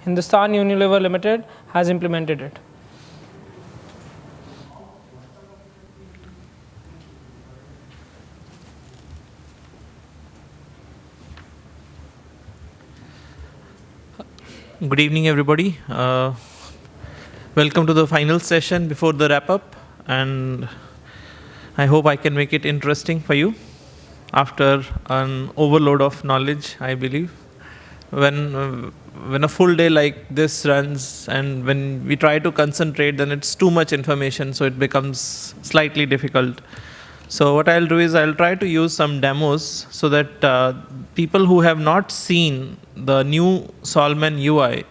Hindustan Unilever Limited has implemented it. Good evening, everybody. Welcome to the final session before the wrap-up, and I hope I can make it interesting for you after an overload of knowledge, I believe. When a full day like this runs and when we try to concentrate, then it's too much information, so it becomes slightly difficult. So what I'll do is I'll try to use some demos so that people who have not seen the new Solman UI,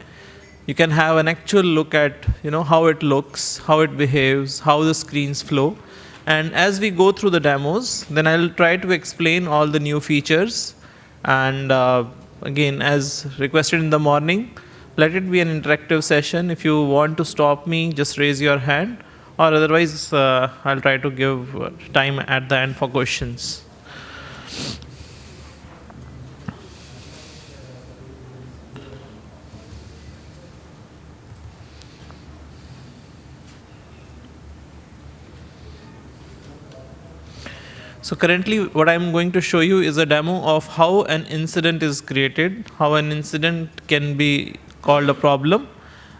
you can have an actual look at how it looks, how it behaves, how the screens flow. And as we go through the demos, then I'll try to explain all the new features. And again, as requested in the morning, let it be an interactive session. If you want to stop me, just raise your hand. Or otherwise, I'll try to give time at the end for questions. So currently, what I'm going to show you is a demo of how an incident is created, how an incident can be called a problem,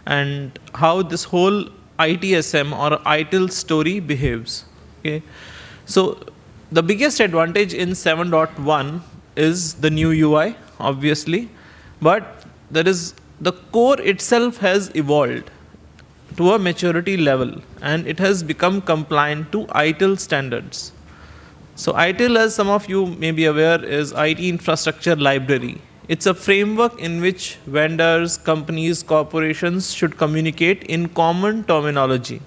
and how this whole ITSM or ITIL story behaves. Okay, so the biggest advantage in 7.1 is the new UI, obviously, but the core itself has evolved to a maturity level, and it has become compliant to ITIL standards. So ITIL, as some of you may be aware, is IT Infrastructure Library. It's a framework in which vendors, companies, corporations should communicate in common terminology.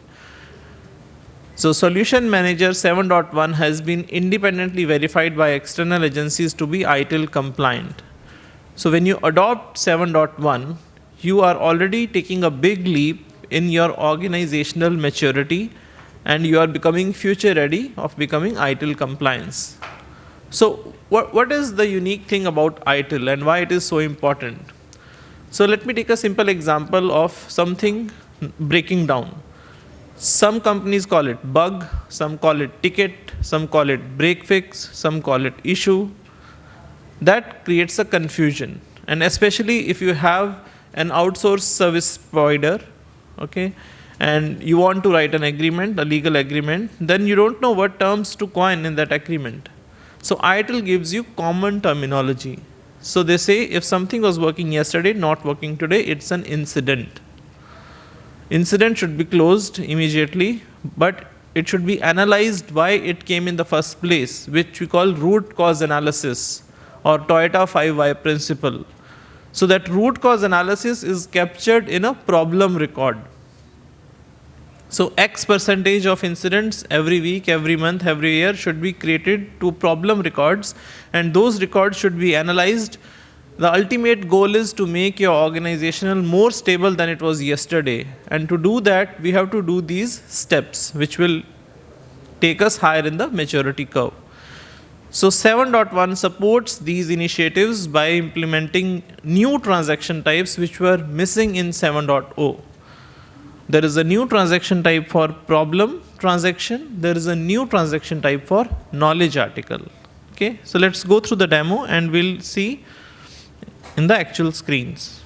So Solution Manager 7.1 has been independently verified by external agencies to be ITIL compliant. So when you adopt 7.1, you are already taking a big leap in your organizational maturity, and you are becoming future ready of becoming ITIL compliance. So what is the unique thing about ITIL and why it is so important? So let me take a simple example of something breaking down. Some companies call it bug, some call it ticket, some call it break fix, some call it issue. That creates a confusion, and especially if you have an outsourced service provider, okay, and you want to write an agreement, a legal agreement, then you don't know what terms to coin in that agreement. So ITIL gives you common terminology. So they say if something was working yesterday, not working today, it's an incident. Incident should be closed immediately, but it should be analyzed why it came in the first place, which we call root cause analysis or Toyota 5 Why principle. So that root cause analysis is captured in a problem record. So X percentage of incidents every week, every month, every year should be created to problem records, and those records should be analyzed. The ultimate goal is to make your organizational more stable than it was yesterday. And to do that, we have to do these steps, which will take us higher in the maturity curve. So 7.1 supports these initiatives by implementing new transaction types which were missing in 7.0. There is a new transaction type for problem transaction. There is a new transaction type for knowledge article. Okay, so let's go through the demo and we'll see in the actual screens.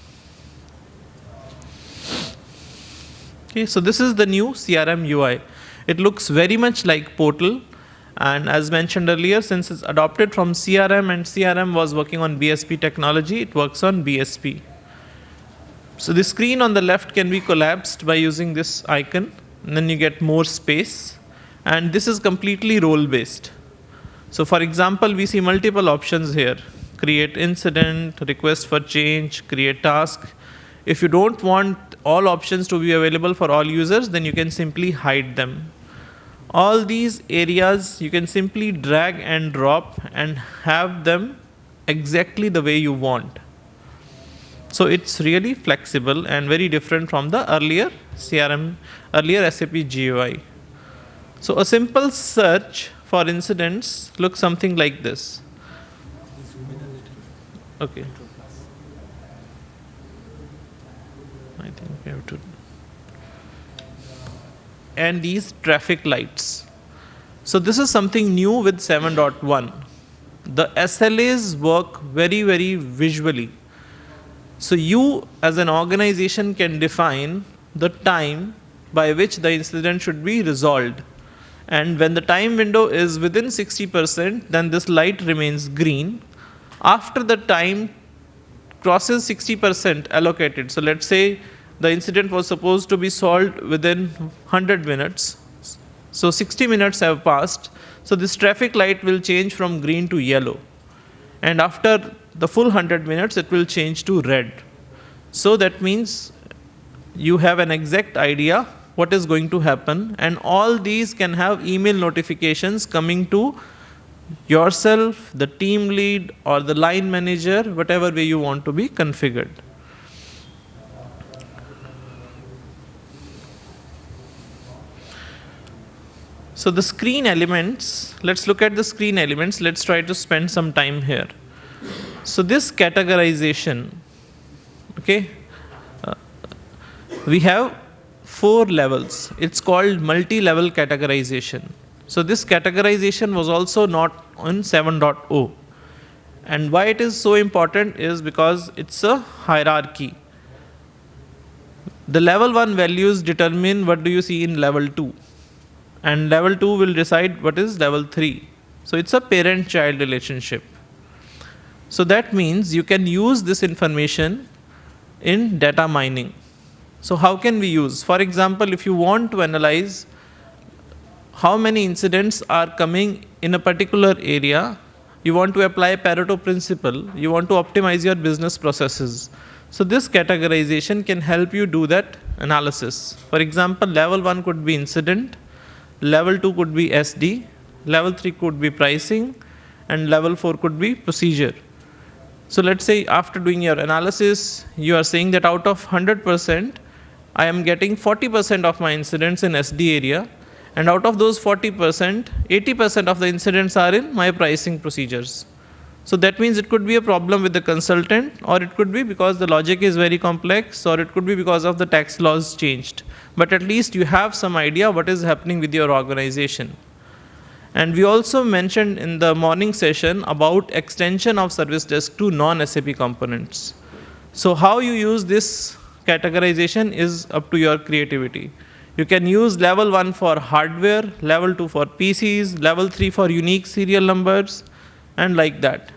Okay, so this is the new CRM UI. It looks very much like Portal, and as mentioned earlier, since it's adopted from CRM and CRM was working on BSP technology, it works on BSP. So the screen on the left can be collapsed by using this icon, and then you get more space, and this is completely role based. So for example, we see multiple options here: create incident, request for change, create task. If you don't want all options to be available for all users, then you can simply hide them. All these areas you can simply drag and drop and have them exactly the way you want. So it's really flexible and very different from the earlier SAP GUI. So a simple search for incidents looks something like this. Okay. I think we have to. And these traffic lights. So this is something new with 7.1. The SLAs work very, very visually. So you as an organization can define the time by which the incident should be resolved. And when the time window is within 60%, then this light remains green. After the time crosses 60% allocated, so let's say the incident was supposed to be solved within 100 minutes. So 60 minutes have passed. So this traffic light will change from green to yellow. And after the full 100 minutes, it will change to red. So that means you have an exact idea what is going to happen. And all these can have email notifications coming to yourself, the team lead, or the line manager, whatever way you want to be configured. So the screen elements, let's look at the screen elements. Let's try to spend some time here. So this categorization, okay, we have 4 levels. It's called multi-level categorization. So this categorization was also not on 7.0. And why it is so important is because it's a hierarchy. The level 1 values determine what do you see in level 2. And level 2 will decide what is level 3. So it's a parent-child relationship. So that means you can use this information in data mining. So how can we use? For example, if you want to analyze how many incidents are coming in a particular area, you want to apply Pareto principle, you want to optimize your business processes. So this categorization can help you do that analysis. For example, level 1 could be incident, level 2 could be SD, level 3 could be pricing, and level 4 could be procedure. So let's say after doing your analysis, you are saying that out of 100%, I am getting 40% of my incidents in SD area, and out of those 40%, 80% of the incidents are in my pricing procedures. So that means it could be a problem with the consultant, or it could be because the logic is very complex, or it could be because of the tax laws changed. But at least you have some idea what is happening with your organization. And we also mentioned in the morning session about extension of service desk to non-SAP components. So how you use this categorization is up to your creativity. You can use level 1 for hardware, level 2 for PCs, level 3 for unique serial numbers, and like that.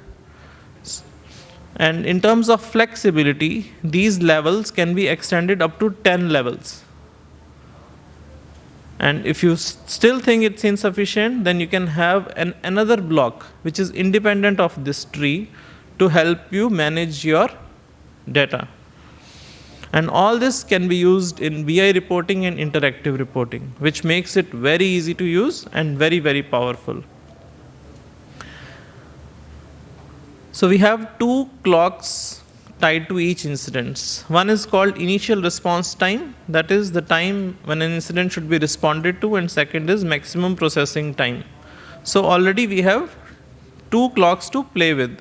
And in terms of flexibility, these levels can be extended up to 10 levels. And if you still think it's insufficient, then you can have another block which is independent of this tree to help you manage your data. And all this can be used in BI reporting and interactive reporting, which makes it very easy to use and very, very powerful. So we have 2 clocks tied to each incident. One is called initial response time, that is the time when an incident should be responded to, and second is maximum processing time. So already we have 2 clocks to play with.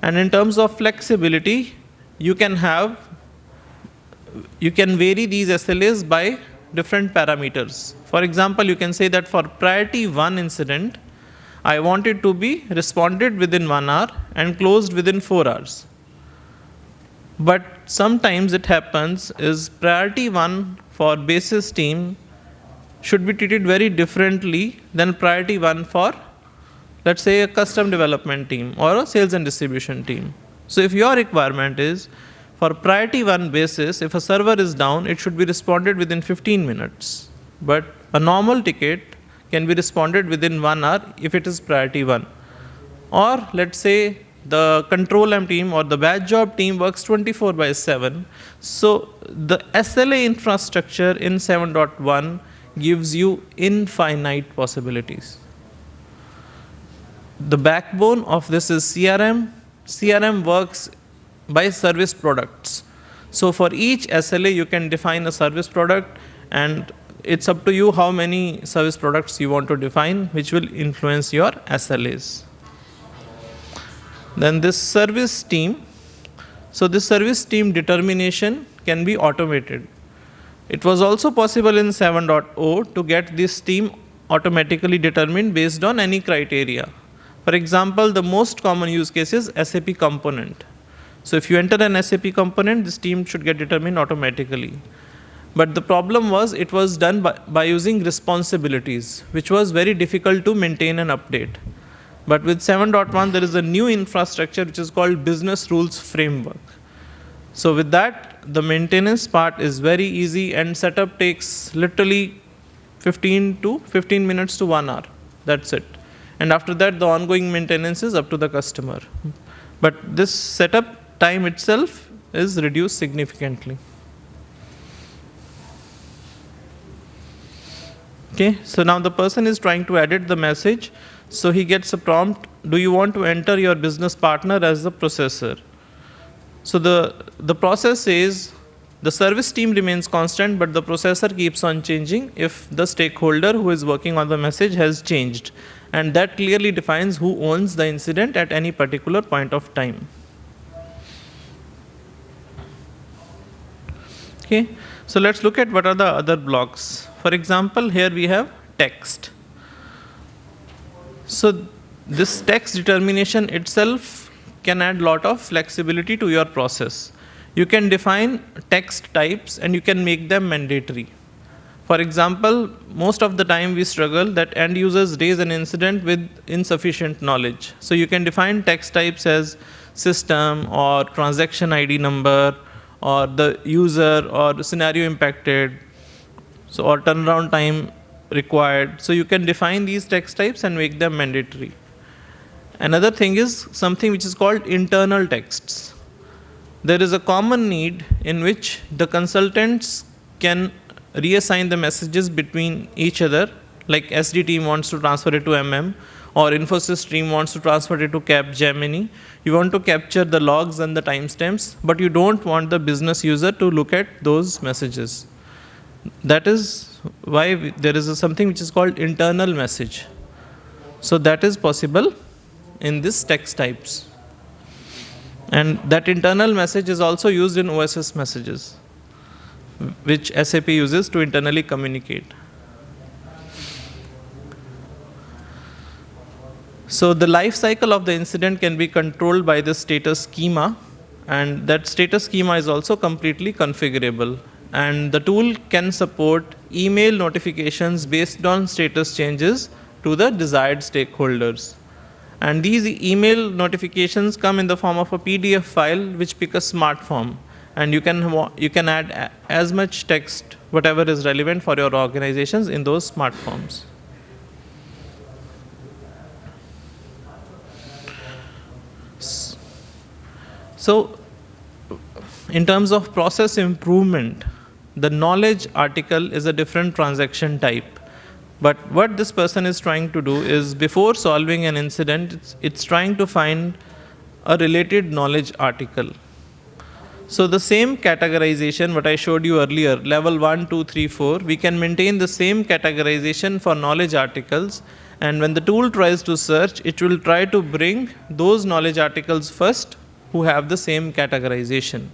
And in terms of flexibility, you can vary these SLAs by different parameters. For example, you can say that for priority 1 incident, I want it to be responded within 1 hour and closed within 4 hours. But sometimes it happens is priority 1 for basis team should be treated very differently than priority 1 for, let's say, a custom development team or a sales and distribution team. So if your requirement is for priority 1 basis, if a server is down, it should be responded within 15 minutes. But a normal ticket can be responded within 1 hour if it is priority 1. Or let's say the control M team or the batch job team works 24/7. So the SLA infrastructure in 7.1 gives you infinite possibilities. The backbone of this is CRM. CRM works by service products. So for each SLA, you can define a service product, and it's up to you how many service products you want to define, which will influence your SLAs. Then this service team. So this service team determination can be automated. It was also possible in 7.0 to get this team automatically determined based on any criteria. For example, the most common use case is SAP component. So if you enter an SAP component, this team should get determined automatically. But the problem was it was done by using responsibilities, which was very difficult to maintain and update. But with 7.1, there is a new infrastructure which is called business rules framework. So with that, the maintenance part is very easy, and setup takes literally 15 minutes to 1 hour. That's it. And after that, the ongoing maintenance is up to the customer. But this setup time itself is reduced significantly. Okay, so now the person is trying to edit the message. So he gets a prompt, do you want to enter your business partner as the processor? So the process is the service team remains constant, but the processor keeps on changing if the stakeholder who is working on the message has changed. And that clearly defines who owns the incident at any particular point of time. Okay, so let's look at what are the other blocks. For example, here we have text. So this text determination itself can add lot of flexibility to your process. You can define text types and you can make them mandatory. For example, most of the time we struggle that end users raise an incident with insufficient knowledge. So you can define text types as system or transaction ID number or the user or scenario impacted, so or turnaround time required. So you can define these text types and make them mandatory. Another thing is something which is called internal texts. There is a common need in which the consultants can reassign the messages between each other, like SD team wants to transfer it to MM, or Infosys team wants to transfer it to Capgemini. You want to capture the logs and the timestamps, but you don't want the business user to look at those messages. That is why there is something which is called internal message. So that is possible in this text types. And that internal message is also used in OSS messages, which SAP uses to internally communicate. So the life cycle of the incident can be controlled by the status schema, and that status schema is also completely configurable. And the tool can support email notifications based on status changes to the desired stakeholders. And these email notifications come in the form of a PDF file which pick a smart form. And you can add as much text, whatever is relevant for your organizations in those smart forms. So in terms of process improvement, the knowledge article is a different transaction type. But what this person is trying to do is, before solving an incident, it's trying to find a related knowledge article. So the same categorization what I showed you earlier, level 1, 2, 3, 4, we can maintain the same categorization for knowledge articles. And when the tool tries to search, it will try to bring those knowledge articles first who have the same categorization,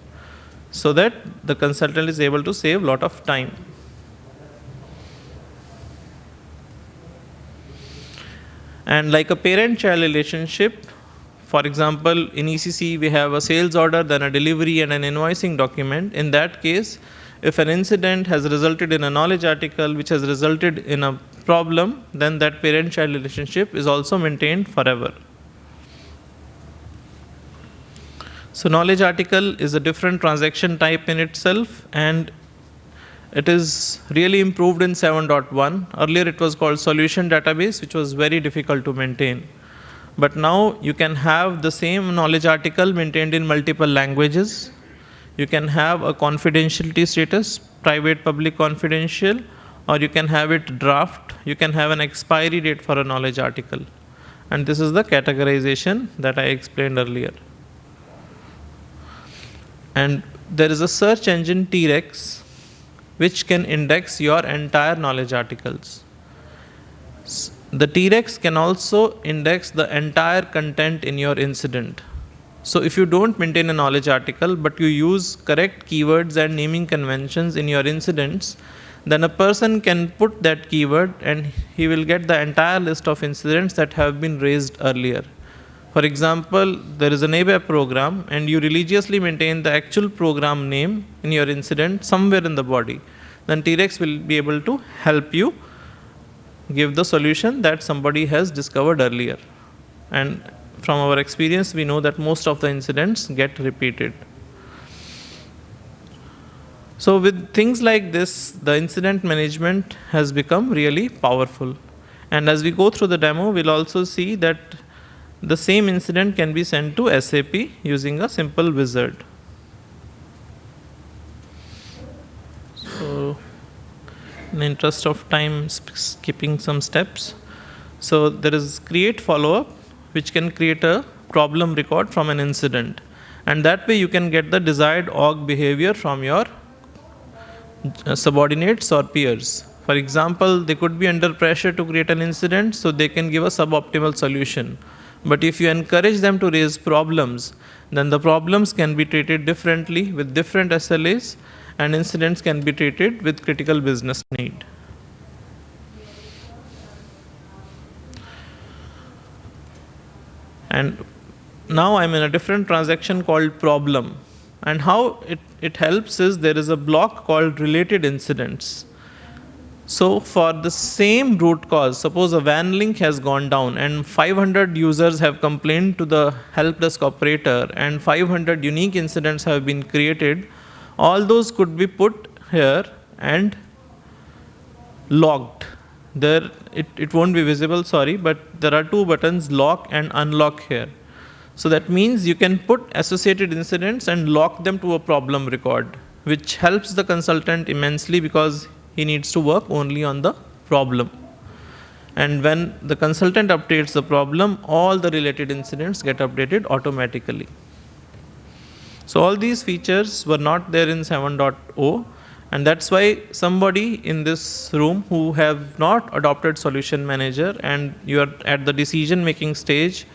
so that the consultant is able to save a lot of time. And like a parent-child relationship, for example, in ECC we have a sales order, then a delivery and an invoicing document. In that case, if an incident has resulted in a knowledge article which has resulted in a problem, then that parent-child relationship is also maintained forever. So knowledge article is a different transaction type in itself, and it is really improved in 7.1. Earlier it was called solution database, which was very difficult to maintain. But now you can have the same knowledge article maintained in multiple languages. You can have a confidentiality status, private, public, confidential, or you can have it draft. You can have an expiry date for a knowledge article. And this is the categorization that I explained earlier. And there is a search engine T-Rex which can index your entire knowledge articles. The T-Rex can also index the entire content in your incident. So if you don't maintain a knowledge article, but you use correct keywords and naming conventions in your incidents, then a person can put that keyword and he will get the entire list of incidents that have been raised earlier. For example, there is an ABAP program and you religiously maintain the actual program name in your incident somewhere in the body. Then T-Rex will be able to help you give the solution that somebody has discovered earlier. And from our experience, we know that most of the incidents get repeated. So with things like this, the incident management has become really powerful. And as we go through the demo, we'll also see that the same incident can be sent to SAP using a simple wizard. So in the interest of time, skipping some steps. So there is create follow-up, which can create a problem record from an incident. And that way you can get the desired org behavior from your subordinates or peers. For example, they could be under pressure to create an incident, so they can give a suboptimal solution. But if you encourage them to raise problems, then the problems can be treated differently with different SLAs, and incidents can be treated with critical business need. And now I'm in a different transaction called problem. And how it helps is there is a block called related incidents. So for the same root cause, suppose a WAN link has gone down and 500 users have complained to the help desk operator and 500 unique incidents have been created, all those could be put here and logged. There it won't be visible, sorry, but there are two buttons, lock and unlock here. So that means you can put associated incidents and lock them to a problem record, which helps the consultant immensely because he needs to work only on the problem. And when the consultant updates the problem, all the related incidents get updated automatically. So all these features were not there in 7.0, and that's why somebody in this room who have not adopted Solution Manager and you are at the decision making stage,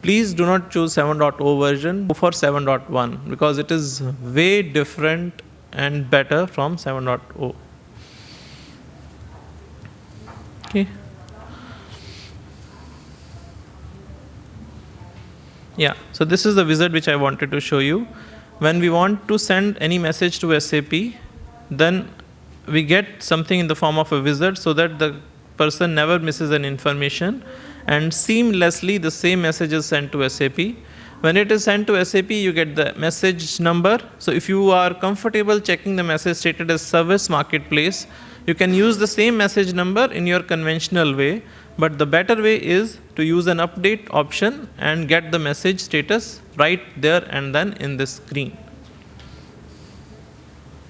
please do not choose 7.0 version, go for 7.1 because it is way different and better from 7.0. Okay. Yeah, so this is the wizard which I wanted to show you. When we want to send any message to SAP, then we get something in the form of a wizard so that the person never misses an information, and seamlessly the same message is sent to SAP. When it is sent to SAP, you get the message number. So if you are comfortable checking the message stated as service marketplace, you can use the same message number in your conventional way, but the better way is to use an update option and get the message status right there and then in this screen.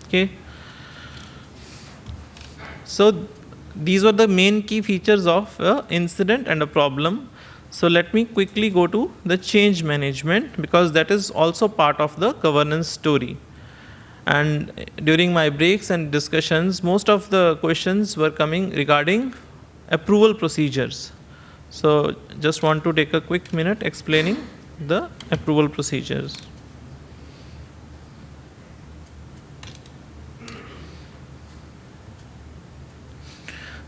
Okay. So these were the main key features of an incident and a problem. So let me quickly go to the change management because that is also part of the governance story. And during my breaks and discussions, most of the questions were coming regarding approval procedures. So just want to take a quick minute explaining the approval procedures.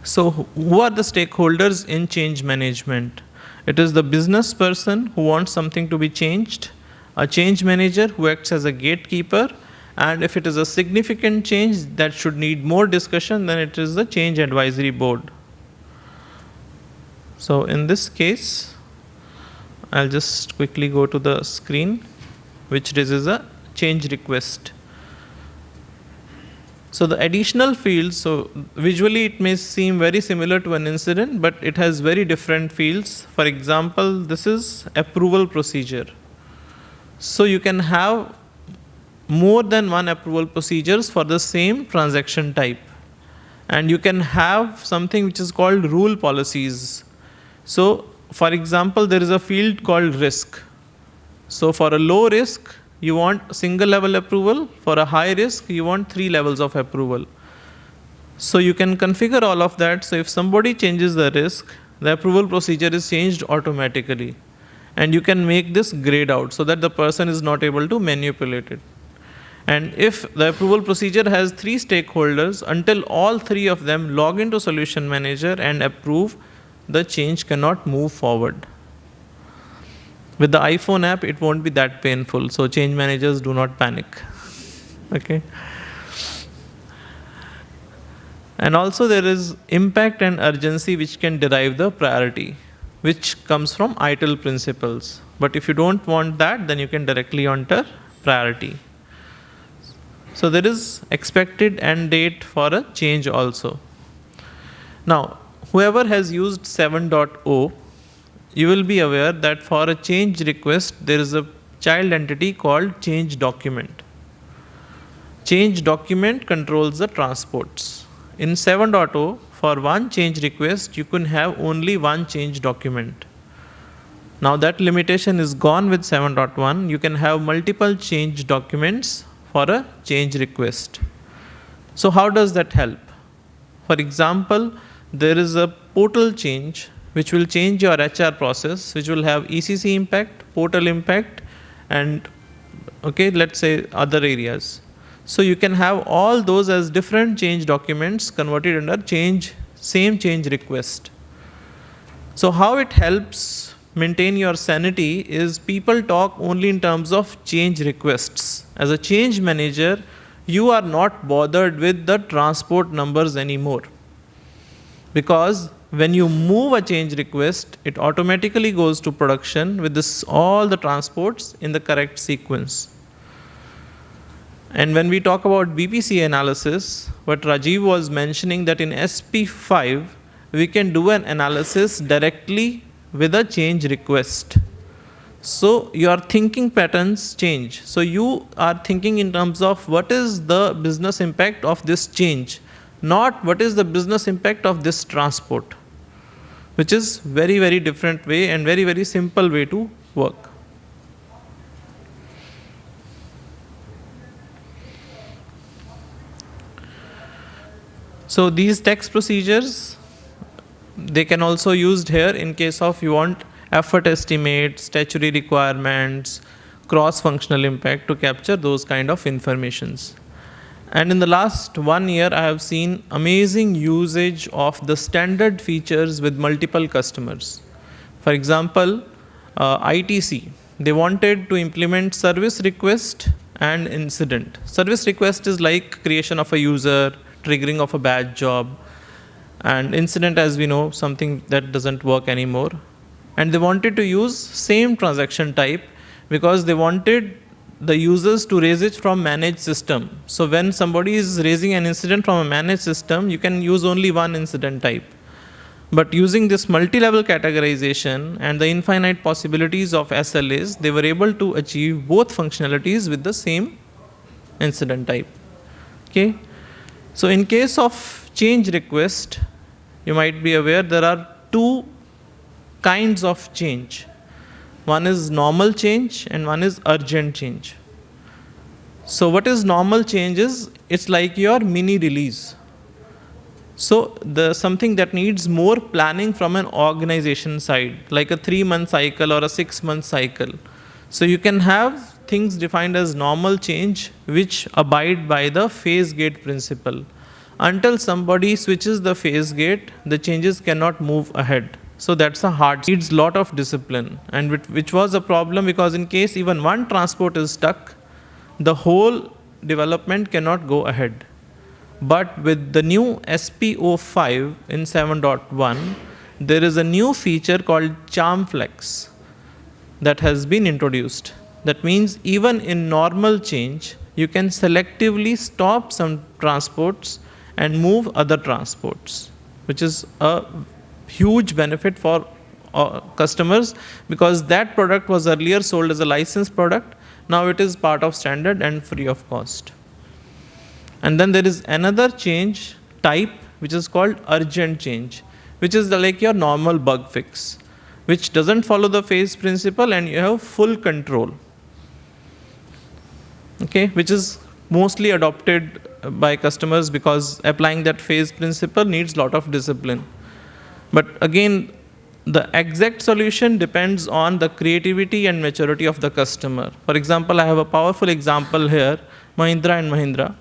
So who are the stakeholders in change management? It is the business person who wants something to be changed, a change manager who acts as a gatekeeper, and if it is a significant change that should need more discussion, then it is the change advisory board. So in this case, I'll just quickly go to the screen, which raises a change request. So the additional fields, so visually it may seem very similar to an incident, but it has very different fields. For example, this is approval procedure. So you can have more than one approval procedures for the same transaction type. And you can have something which is called rule policies. So for example, there is a field called risk. So for a low risk, you want single level approval. For a high risk, you want 3 levels of approval. So you can configure all of that. So if somebody changes the risk, the approval procedure is changed automatically. and you can make this grayed out so that the person is not able to manipulate it. And if the approval procedure has 3 stakeholders, until all 3 of them log into Solution Manager and approve, the change cannot move forward. With the iPhone app, it won't be that painful, so change managers do not panic. Okay. And also there is impact and urgency which can derive the priority, which comes from ITIL principles. But if you don't want that, then you can directly enter priority. So there is expected end date for a change also. Now, whoever has used 7.0, you will be aware that for a change request, there is a child entity called change document. Change document controls the transports. In 7.0, for one change request, you can have only one change document. Now that limitation is gone with 7.1. You can have multiple change documents for a change request. So how does that help? For example, there is a portal change which will change your HR process, which will have ECC impact, portal impact, and let's say other areas. So you can have all those as different change documents converted under same change request. So how it helps maintain your sanity is people talk only in terms of change requests. As a change manager, you are not bothered with the transport numbers anymore. Because when you move a change request, it automatically goes to production with all the transports in the correct sequence. And when we talk about BPC analysis, what Rajiv was mentioning, that in SP5, we can do an analysis directly with a change request. So your thinking patterns change. So you are thinking in terms of what is the business impact of this change, not what is the business impact of this transport, which is very, very different way and very, very simple way to work. So these text procedures, they can also used here in case of you want effort estimate, statutory requirements, cross-functional impact to capture those kind of informations. And in the last 1 year, I have seen amazing usage of the standard features with multiple customers. For example, ITC, they wanted to implement service request and incident. Service request is like creation of a user, triggering of a bad job, and incident, as we know, something that doesn't work anymore. And they wanted to use same transaction type because they wanted the users to raise it from managed system. So when somebody is raising an incident from a managed system, you can use only one incident type. But using this multi-level categorization and the infinite possibilities of SLAs, they were able to achieve both functionalities with the same incident type. Okay. So in case of change request, you might be aware there are 2 kinds of change. One is normal change and one is urgent change. So what is normal change is, it's like your mini release. So something that needs more planning from an organization side, like a 3-month cycle or a 6-month cycle. So you can have things defined as normal change which abide by the phase gate principle. Until somebody switches the phase gate, the changes cannot move ahead. So that's a hard, needs lot of discipline, and which was a problem because in case even one transport is stuck, the whole development cannot go ahead. But with the new SP05 in 7.1, there is a new feature called CharmFlex that has been introduced. That means even in normal change, you can selectively stop some transports and move other transports, which is a huge benefit for customers because that product was earlier sold as a licensed product. Now it is part of standard and free of cost. And then there is another change type which is called urgent change, which is like your normal bug fix, which doesn't follow the phase principle and you have full control. Okay, which is mostly adopted by customers because applying that phase principle needs lot of discipline. But again, the exact solution depends on the creativity and maturity of the customer. For example, I have a powerful example here, Mahindra and Mahindra.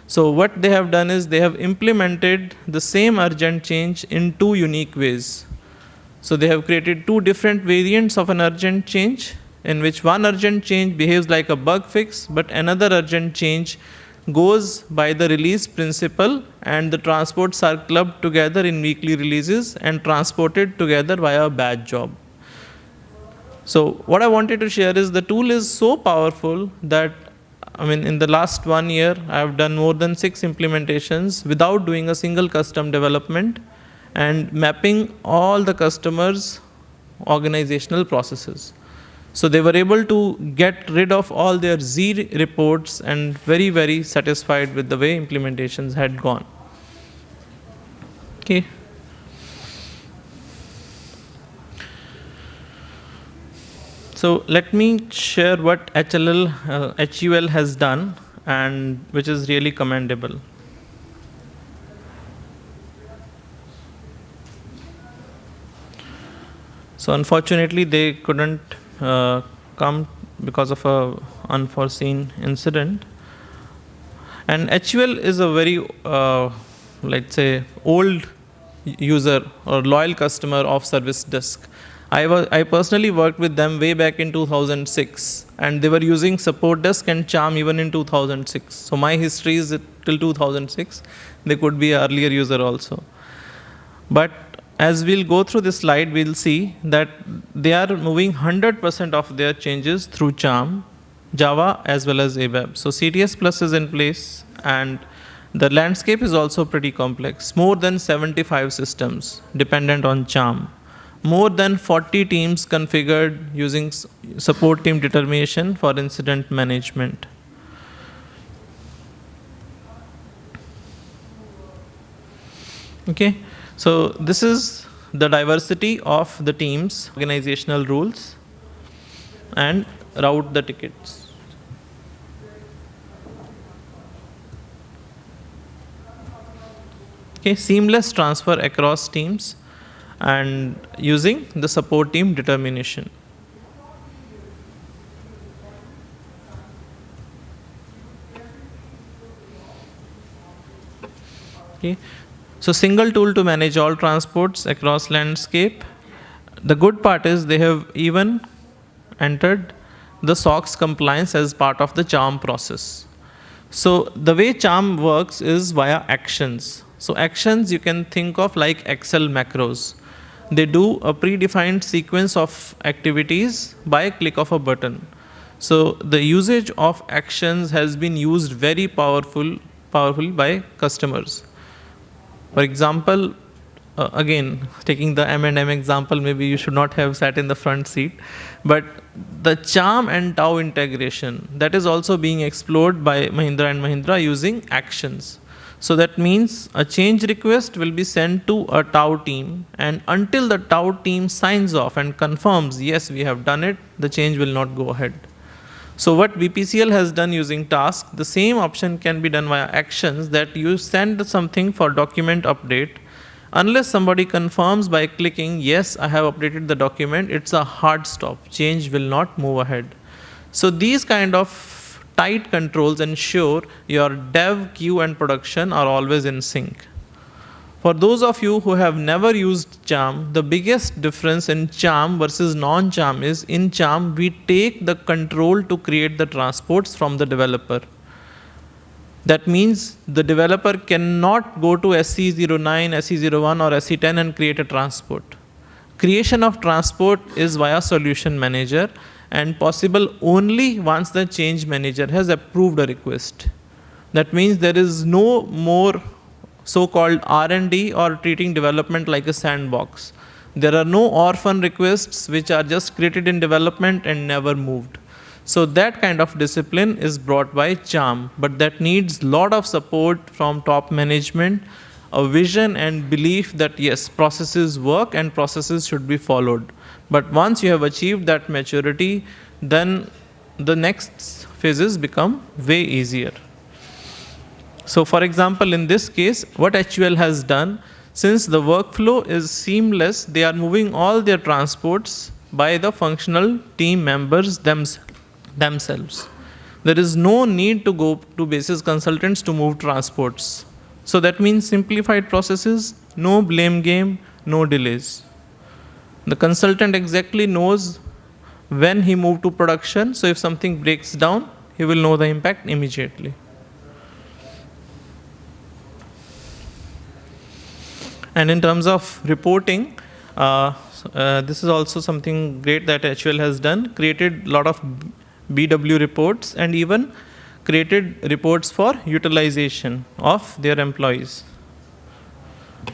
So what they have done is they have implemented the same urgent change in two unique ways. So they have created two different variants of an urgent change, in which one urgent change behaves like a bug fix, but another urgent change goes by the release principle, and the transports are clubbed together in weekly releases and transported together via a batch job. So what I wanted to share is the tool is so powerful that, I mean, in the last 1 year, I have done more than 6 implementations without doing a single custom development and mapping all the customers' organizational processes. So they were able to get rid of all their Z reports and very, very satisfied with the way implementations had gone. Okay. So let me share what HUL has done, and which is really commendable. So unfortunately, they couldn't come because of a unforeseen incident. And HUL is a very, let's say, old user or loyal customer of Service Desk. I personally worked with them way back in 2006, and they were using Support Desk and Charm even in 2006. So my history is till 2006. They could be an earlier user also. But as we'll go through this slide, we'll see that they are moving 100% of their changes through Charm, Java as well as ABAP. So CTS Plus is in place, and the landscape is also pretty complex. More than 75 systems dependent on Charm. More than 40 teams configured using support team determination for incident management. Okay. So this is the diversity of the team's organizational rules and route the tickets. Okay, seamless transfer across teams and using the support team determination. Okay. So single tool to manage all transports across landscape. The good part is they have even entered the SOX compliance as part of the Charm process. So the way Charm works is via actions. So actions you can think of like Excel macros. They do a predefined sequence of activities by a click of a button. So the usage of actions has been used very powerfully by customers. For example, again, taking the M&M example, maybe you should not have sat in the front seat, but the Charm and Tau integration, that is also being explored by Mahindra and Mahindra using actions. So that means a change request will be sent to a Tau team, and until the Tau team signs off and confirms, yes, we have done it, the change will not go ahead. So what BPCL has done using task, the same option can be done via actions, that you send something for document update. Unless somebody confirms by clicking, yes, I have updated the document, it's a hard stop. Change will not move ahead. So these kind of tight controls ensure your dev, queue, and production are always in sync. For those of you who have never used Charm, the biggest difference in Charm versus non-Charm is in Charm, we take the control to create the transports from the developer. That means the developer cannot go to SC09, SC01 or SC10 and create a transport. Creation of transport is via solution manager and possible only once the change manager has approved a request. That means there is no more so-called R&D or treating development like a sandbox. There are no orphan requests which are just created in development and never moved. So that kind of discipline is brought by Charm, but that needs lot of support from top management, a vision and belief that yes, processes work and processes should be followed. But once you have achieved that maturity, then the next phases become way easier. So for example, in this case, what HUL has done, Since the workflow is seamless, they are moving all their transports by the functional team members themselves. There is no need to go to basis consultants to move transports. So that means simplified processes, no blame game, no delays. The consultant exactly knows when he moved to production, so if something breaks down, he will know the impact immediately. And in terms of reporting, this is also something great that HUL has done, created a lot of BW reports and even created reports for utilization of their employees.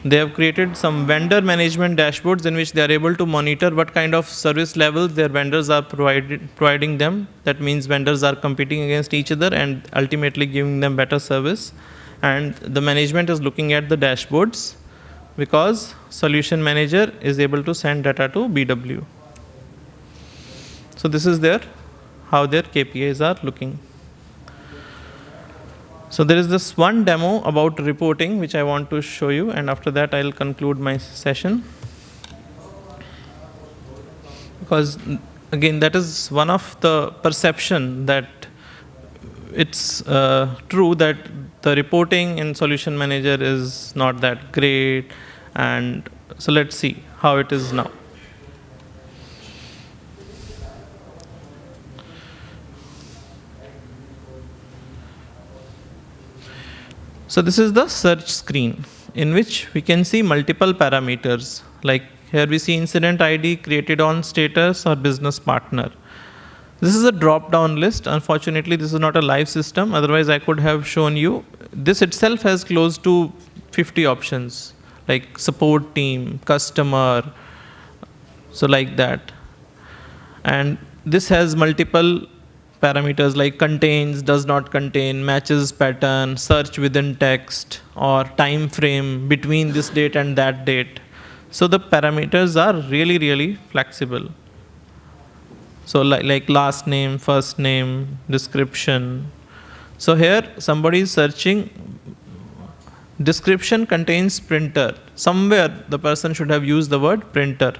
They have created some vendor management dashboards in which they are able to monitor what kind of service levels their vendors are providing them. That means vendors are competing against each other and ultimately giving them better service. And the management is looking at the dashboards because solution manager is able to send data to BW. So this is how their KPIs are looking. So there is this one demo about reporting which I want to show you, and after that I'll conclude my session. Because again, that is one of the perception that it's true that the reporting in Solution Manager is not that great, and so let's see how it is now. So this is the search screen in which we can see multiple parameters. Like here we see incident ID created on status or business partner. This is a drop-down list. Unfortunately, this is not a live system. Otherwise, I could have shown you. This itself has close to 50 options, like support team, customer, so like that. And this has multiple parameters like contains, does not contain, matches pattern, search within text, or time frame between this date and that date. So the parameters are really, really flexible. So like last name, first name, description. So here somebody is searching, description contains printer. Somewhere the person should have used the word printer.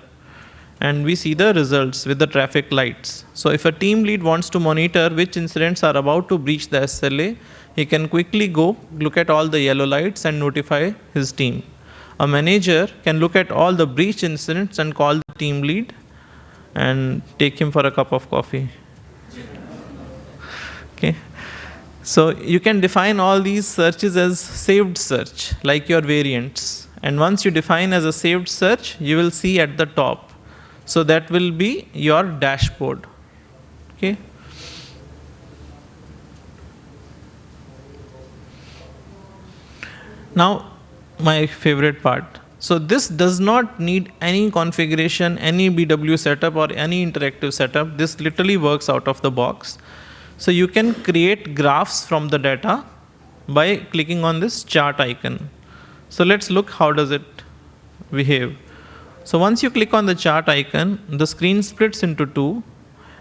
And we see the results with the traffic lights. So if a team lead wants to monitor which incidents are about to breach the SLA, he can quickly go look at all the yellow lights and notify his team. A manager can look at all the breach incidents and call the team lead and take him for a cup of coffee. Okay. So you can define all these searches as saved search, like your variants. And once you define as a saved search, you will see at the top. So that will be your dashboard. Okay. Now, my favorite part. So this does not need any configuration, any BW setup or any interactive setup. This literally works out of the box. So you can create graphs from the data by clicking on this chart icon. So let's look how does it behave. So once you click on the chart icon, the screen splits into two,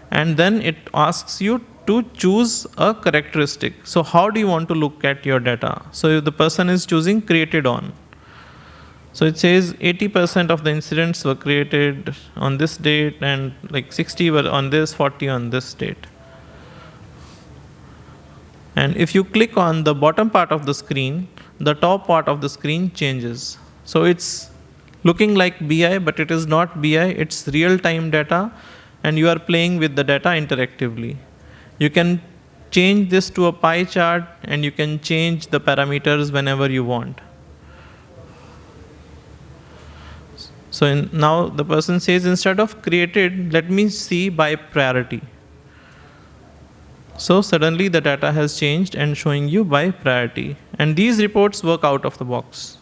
and then it asks you to choose a characteristic. So how do you want to look at your data? So the person is choosing created on. So it says 80% of the incidents were created on this date, and like 60 were on this, 40 on this date. And if you click on the bottom part of the screen, the top part of the screen changes. So it's looking like BI, but it is not BI, it's real-time data, and you are playing with the data interactively. You can change this to a pie chart, and you can change the parameters whenever you want. So now the person says, instead of created, let me see by priority. So suddenly the data has changed and showing you by priority. And these reports work out of the box.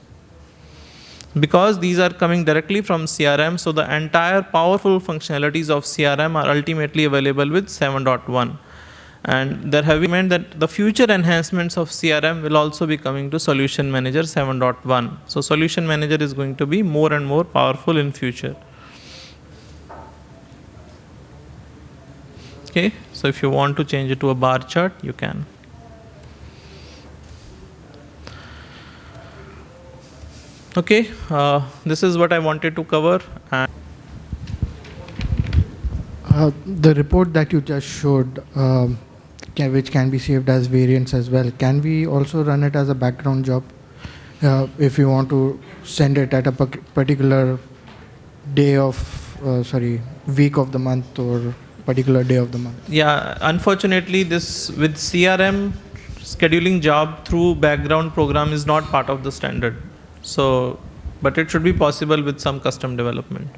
Because these are coming directly from CRM, so the entire powerful functionalities of CRM are ultimately available with 7.1. And there have been meant that the future enhancements of CRM will also be coming to Solution Manager 7.1. So Solution Manager is going to be more and more powerful in future. Okay, so if you want to change it to a bar chart, you can. Okay, this is what I wanted to cover. And The report that you just showed, which can be saved as variants as well, can we also run it as a background job if you want to send it at a particular day of, week of the month or particular day of the month? yeah, unfortunately, this with CRM scheduling job through background program is not part of the standard. So, but it should be possible with some custom development.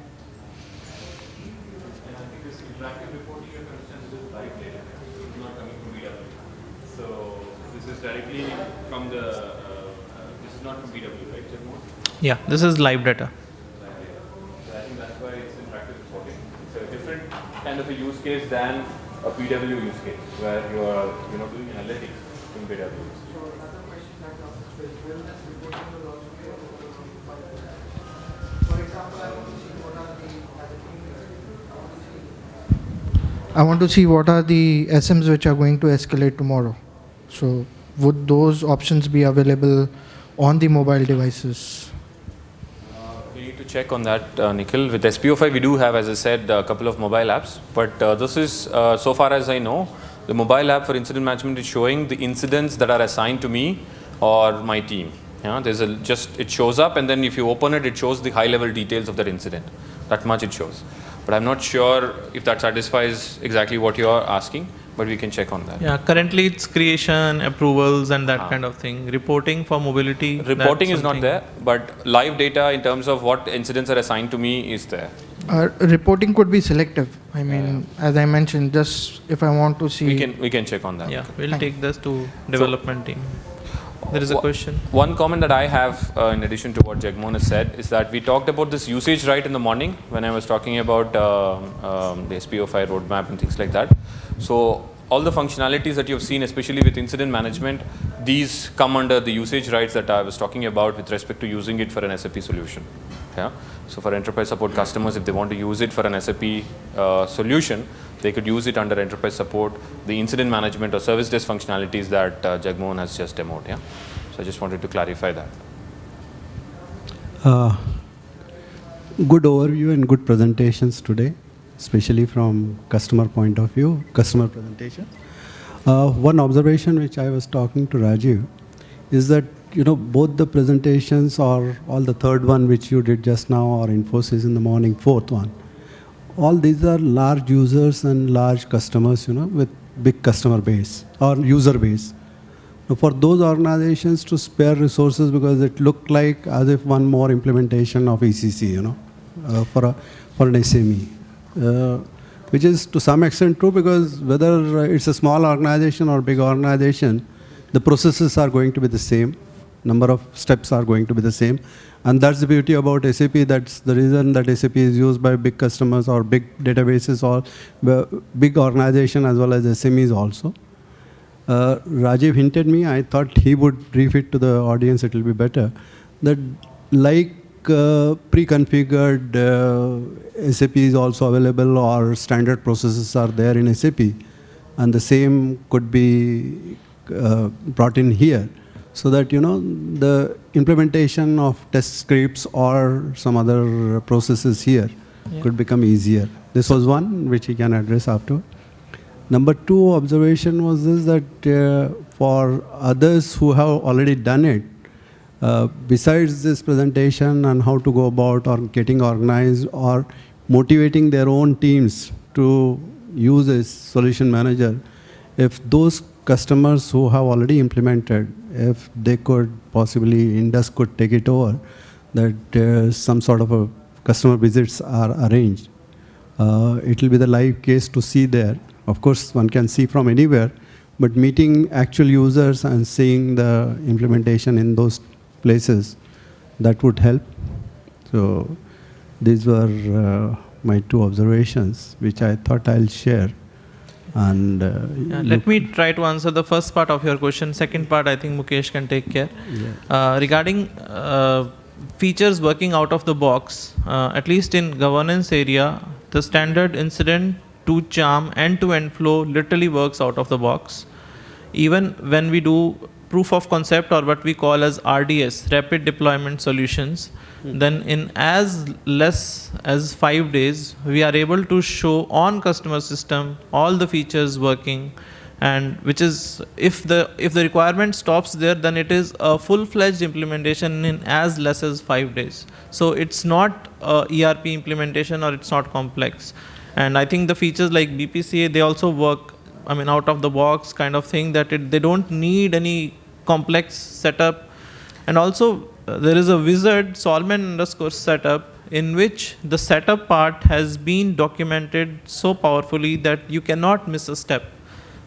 Directly from the, this is not from BW, right? Yeah, this is live data. So I think that's why it's interactive reporting. It's a different kind of a use case than a BW use case, where you are doing analytics in BW. I want to see what are the SMs which are going to escalate tomorrow. So would those options be available on the mobile devices? We need to check on that, Nikhil. With SPO5, we do have, as I said, a couple of mobile apps. But this is, so far as I know, the mobile app for incident management is showing the incidents that are assigned to me or my team. Yeah, there's it shows up, and then if you open it, it shows the high-level details of that incident. That much it shows. But I'm not sure if that satisfies exactly what you are asking, but we can check on that. Yeah, currently it's creation, approvals, and that kind of thing. Reporting for mobility. Reporting is not there, but live data in terms of what incidents are assigned to me is there. Reporting could be selective. I mean, as I mentioned, just if I want to see. We can check on that. Yeah, we'll take this to development team. There is a question. One comment that I have, in addition to what Jagmohan has said, is that we talked about this usage right in the morning when I was talking about the SPO5 roadmap and things like that. So all the functionalities that you've seen, especially with incident management, these come under the usage rights that I was talking about with respect to using it for an SAP solution. Yeah. So for enterprise support customers, if they want to use it for an SAP solution, they could use it under enterprise support, the incident management or service desk functionalities that Jagmohan has just demoed. Yeah. So I just wanted to clarify that. Good overview and good presentations today, especially from customer point of view, customer presentation. One observation which I was talking to Rajiv is that both the presentations or all the third one which you did just now or Infosys in the morning, fourth one, all these are large users and large customers, with big customer base or user base. Now, for those organizations to spare resources because it looked like as if one more implementation of ECC, for an SME, which is to some extent true because whether it's a small organization or big organization, the processes are going to be the same. Number of steps are going to be the same. And that's the beauty about SAP. That's the reason that SAP is used by big customers or big databases or big organization as well as SMEs also. Rajiv hinted me, I thought he would brief it to the audience, it will be better, that like pre-configured SAP is also available or standard processes are there in SAP, and the same could be brought in here. So that, the implementation of test scripts or some other processes here could become easier. This was one which he can address after. Number two observation was this, that for others who have already done it, besides this presentation on how to go about or getting organized or motivating their own teams to use a solution manager, if those customers who have already implemented, if they could possibly, Indus could take it over, that some sort of a customer visits are arranged. It will be the live case to see there. Of course, one can see from anywhere, but meeting actual users and seeing the implementation in those places, that would help. So these were my two observations, which I thought I'll share. And let me try to answer the first part of your question. Second part, I think Mukesh can take care. Yeah. Regarding features working out of the box, at least in governance area, the standard incident to charm end-to-end flow literally works out of the box. Even when we do proof of concept, or what we call as RDS, rapid deployment solutions, then in as less as 5 days, we are able to show on customer system all the features working, and which is, if the requirement stops there, then it is a full-fledged implementation in as less as 5 days. So it's not a ERP implementation, or it's not complex. And I think the features like BPCA, they also work, I mean, out of the box kind of thing, that they don't need any complex setup. And also there is a wizard, Solman_setup, in which the setup part has been documented so powerfully that you cannot miss a step.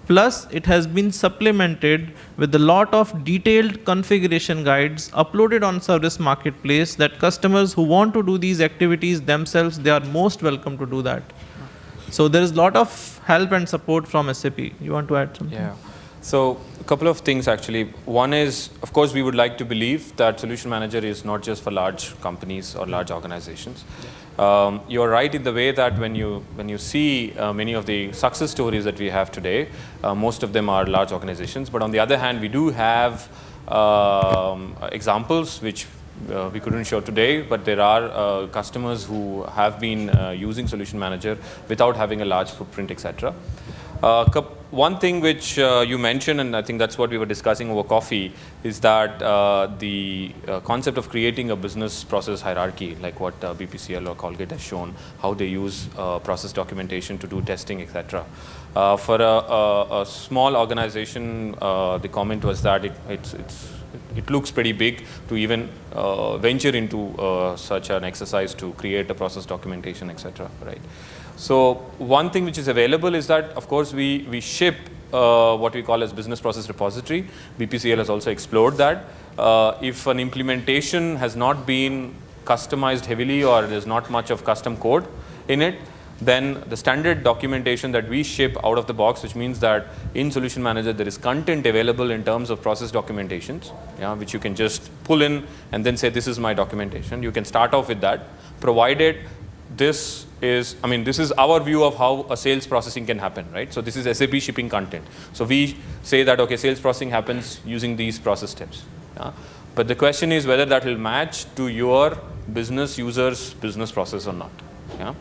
Plus, it has been supplemented with a lot of detailed configuration guides uploaded on Service Marketplace, that customers who want to do these activities themselves, they are most welcome to do that. So there is a lot of help and support from SAP. You want to add something? Yeah. So a couple of things actually. One is, of course, we would like to believe that Solution Manager is not just for large companies or large organizations. You're right in the way that when you see many of the success stories that we have today, most of them are large organizations. But on the other hand, we do have examples which we couldn't show today, but there are customers who have been using Solution Manager without having a large footprint, etc. One thing which you mentioned, and I think that's what we were discussing over coffee, is that the concept of creating a business process hierarchy, like what BPCL or Colgate has shown, how they use process documentation to do testing, etc. For a small organization, the comment was that it looks pretty big to even venture into such an exercise to create a process documentation, etc. Right? So one thing which is available is that, of course, we ship what we call as business process repository. BPCL has also explored that. If an implementation has not been customized heavily, or there's not much of custom code in it, then the standard documentation that we ship out of the box, which means that in Solution Manager there is content available in terms of process documentations, yeah, which you can just pull in and then say, this is my documentation. You can start off with that, provided this is our view of how a sales processing can happen, right? So this is SAP shipping content. So we say that, okay, sales processing happens using these process steps. Yeah? But the question is whether that will match to your business user's business process or not. Yeah?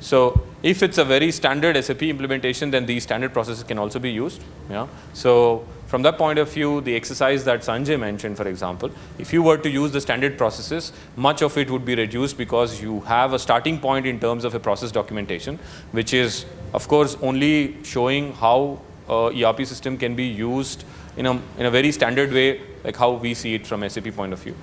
So if it's a very standard SAP implementation, then these standard processes can also be used. Yeah? So from that point of view, the exercise that Sanjay mentioned, for example, if you were to use the standard processes, much of it would be reduced because you have a starting point in terms of a process documentation, which is, of course, only showing how ERP system can be used in a very standard way, like how we see it from SAP point of view.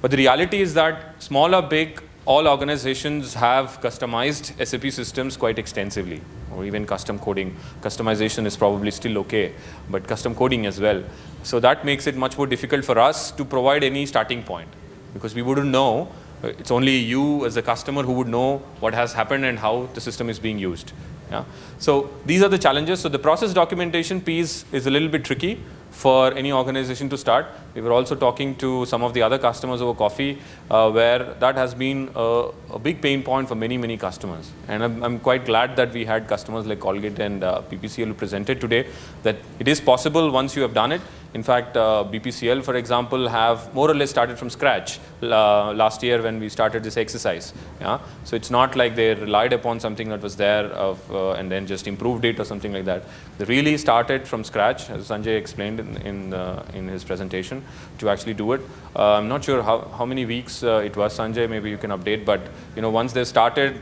But the reality is that small or big, all organizations have customized SAP systems quite extensively, or even custom coding. Customization is probably still okay, but custom coding as well. So that makes it much more difficult for us to provide any starting point, because we wouldn't know. It's only you as a customer who would know what has happened and how the system is being used. Yeah? So these are the challenges. So the process documentation piece is a little bit tricky for any organization to start. We were also talking to some of the other customers over coffee, where that has been a big pain point for many, many customers. And I'm quite glad that we had customers like Colgate and BPCL who presented today, that it is possible once you have done it. In fact, BPCL, for example, have more or less started from scratch last year when we started this exercise. Yeah? So it's not like they relied upon something that was there and then just improved it or something like that. They really started from scratch, as Sanjay explained in his presentation, to actually do it. I'm not sure how many weeks it was, Sanjay, maybe you can update, but once they started,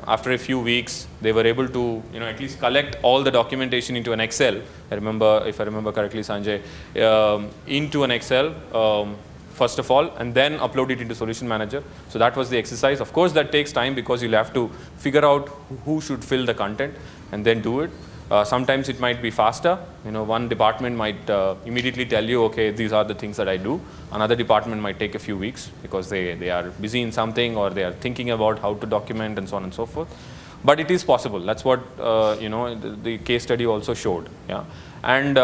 after a few weeks, they were able to at least collect all the documentation into an Excel. If I remember correctly, Sanjay, into an Excel, first of all, and then upload it into Solution Manager. So that was the exercise. Of course, that takes time because you'll have to figure out who should fill the content and then do it. Sometimes it might be faster. One department might immediately tell you, okay, these are the things that I do. Another department might take a few weeks because they are busy in something, or they are thinking about how to document and so on and so forth. But it is possible. That's what the case study also showed. Yeah, and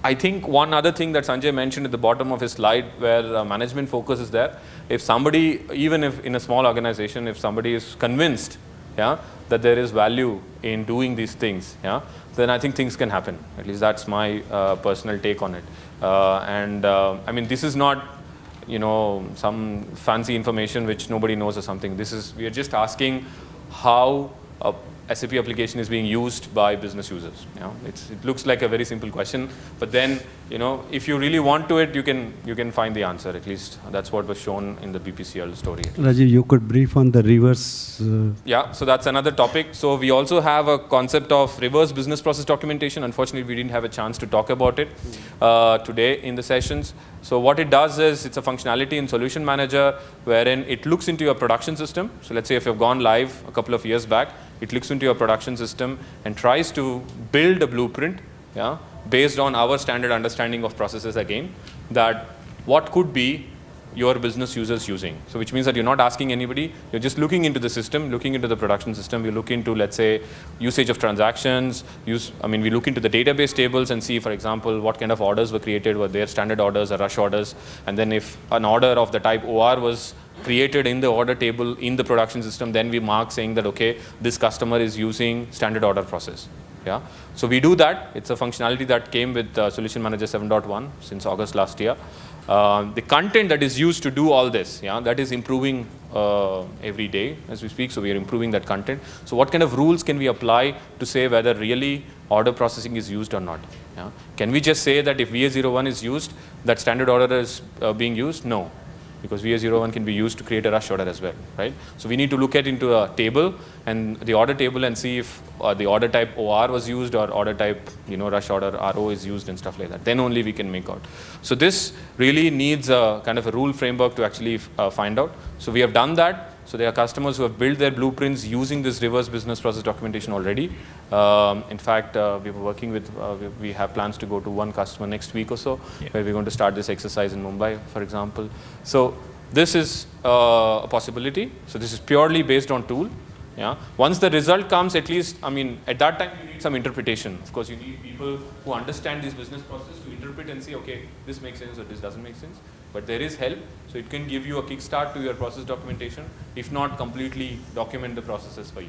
I think one other thing that Sanjay mentioned at the bottom of his slide, where management focus is there. If somebody, even if in a small organization, if somebody is convinced yeah, that there is value in doing these things, yeah, then I think things can happen. At least that's my personal take on it. I mean, this is not, you know, some fancy information which nobody knows or something. We are just asking how a SAP application is being used by business users. You know, it looks like a very simple question, but then, you know, if you really want to it, you can find the answer. At least that's what was shown in the BPCL story. Rajiv, you could brief on the reverse. Yeah, so that's another topic. So we also have a concept of reverse business process documentation. Unfortunately, we didn't have a chance to talk about it today in the sessions. So what it does is it's a functionality in Solution Manager wherein it looks into your production system. So let's say if you've gone live a couple of years back, it looks into your production system and tries to build a blueprint, yeah, based on our standard understanding of processes again, that what could be your business users using. So which means that you're not asking anybody, you're just looking into the system, looking into the production system. We look into, let's say, usage of transactions, we look into the database tables and see, for example, what kind of orders were created, were there standard orders or rush orders, and then if an order of the type OR was created in the order table in the production system, then we mark saying that, okay, this customer is using standard order process. Yeah, so we do that. It's a functionality that came with Solution Manager 7.1 since August last year. The content that is used to do all this, yeah, that is improving every day as we speak. So we are improving that content. So what kind of rules can we apply to say whether really order processing is used or not? Yeah? Can we just say that if VA01 is used, that standard order is being used? No, because VA01 can be used to create a rush order as well, right? So we need to look at into a table and the order table and see if the order type OR was used or order type, you know, rush order RO is used and stuff like that. Then only we can make out. So this really needs a kind of a rule framework to actually find out. So we have done that. So there are customers who have built their blueprints using this reverse business process documentation already. In fact, we were working with, we have plans to go to one customer next week or so, where we're going to start this exercise in Mumbai, for example. So this is a possibility. So this is purely based on tool. Yeah. Once the result comes, at least, I mean, at that time you need some interpretation. Of course, you need people who understand this business process to interpret and say, okay, this makes sense or this doesn't make sense. But there is help, so it can give you a kickstart to your process documentation, if not completely document the processes for you.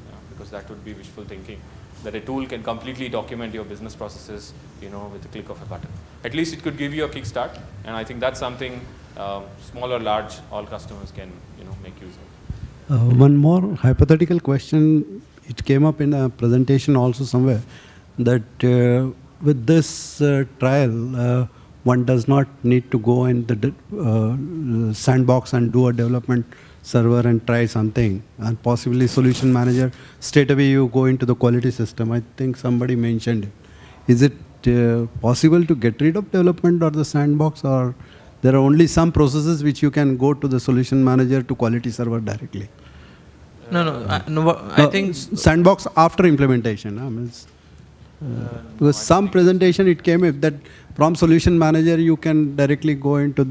Yeah, because that would be wishful thinking, that a tool can completely document your business processes, you know, with the click of a button. At least it could give you a kickstart, and I think that's something small or large, all customers can, you know, make use of. One more hypothetical question. It came up in a presentation also somewhere that with this trial, one does not need to go in the sandbox and do a development server and try something, and possibly Solution Manager, straight away you go into the quality system. I think somebody mentioned it. Is it possible to get rid of development or the sandbox, or there are only some processes which you can go to the Solution Manager to quality server directly? I think sandbox after implementation. Because some presentation it came if that from Solution Manager you can directly go into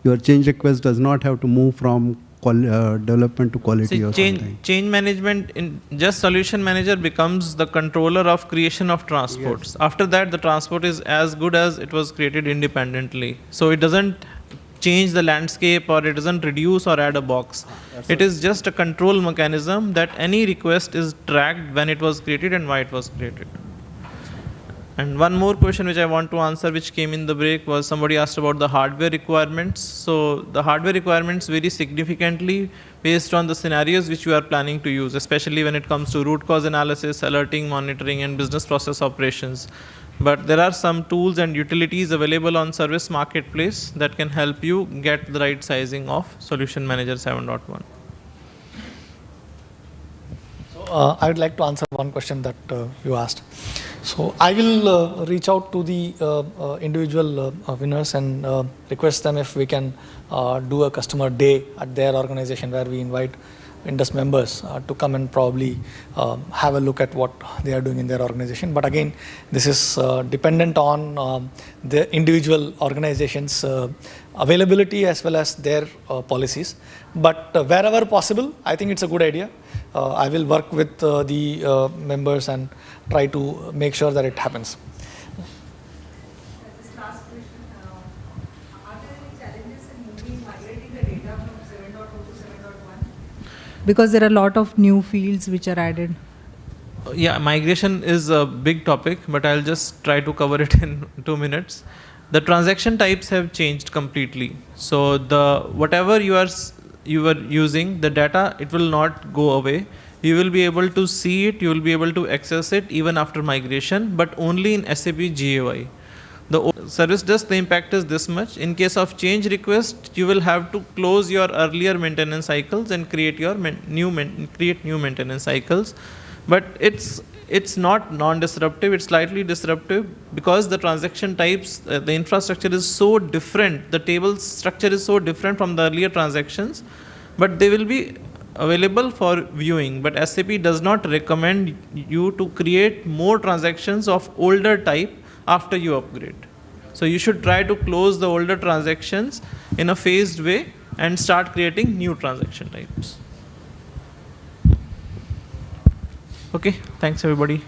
your change request does not have to move from development to quality or something. Change management in just Solution Manager becomes the controller of creation of transports. Yes. After that, the transport is as good as it was created independently. So it doesn't change the landscape, or it doesn't reduce or add a box. It is just a control mechanism that any request is tracked when it was created and why it was created. And one more question which I want to answer, which came in the break, was somebody asked about the hardware requirements. So the hardware requirements vary significantly based on the scenarios which you are planning to use, especially when it comes to root cause analysis, alerting, monitoring, and business process operations. But there are some tools and utilities available on Service Marketplace that can help you get the right sizing of Solution Manager 7.1. So I would like to answer one question that you asked. So I will reach out to the individual winners and request them if we can do a customer day at their organization where we invite Indus members to come and probably have a look at what they are doing in their organization. But again, this is dependent on the individual organization's availability as well as their policies. But wherever possible, I think it's a good idea. I will work with the members and try to make sure that it happens. This last question, are there any challenges in migrating the data from 7.2 to 7.1? because there are a lot of new fields which are added. Yeah, migration is a big topic, but I'll just try to cover it in 2 minutes. The transaction types have changed completely. So the whatever you were using, the data, it will not go away. You will be able to see it, you will be able to access it even after migration, but only in SAP GUI. The service desk, the impact is this much. In case of change request, you will have to close your earlier maintenance cycles and create your new maintenance cycles. But it's not non-disruptive, it's slightly disruptive because the transaction types, the infrastructure is so different, the table structure is so different from the earlier transactions, but they will be available for viewing. But SAP does not recommend you to create more transactions of older type after you upgrade. So you should try to close the older transactions in a phased way and start creating new transaction types. Okay, thanks everybody.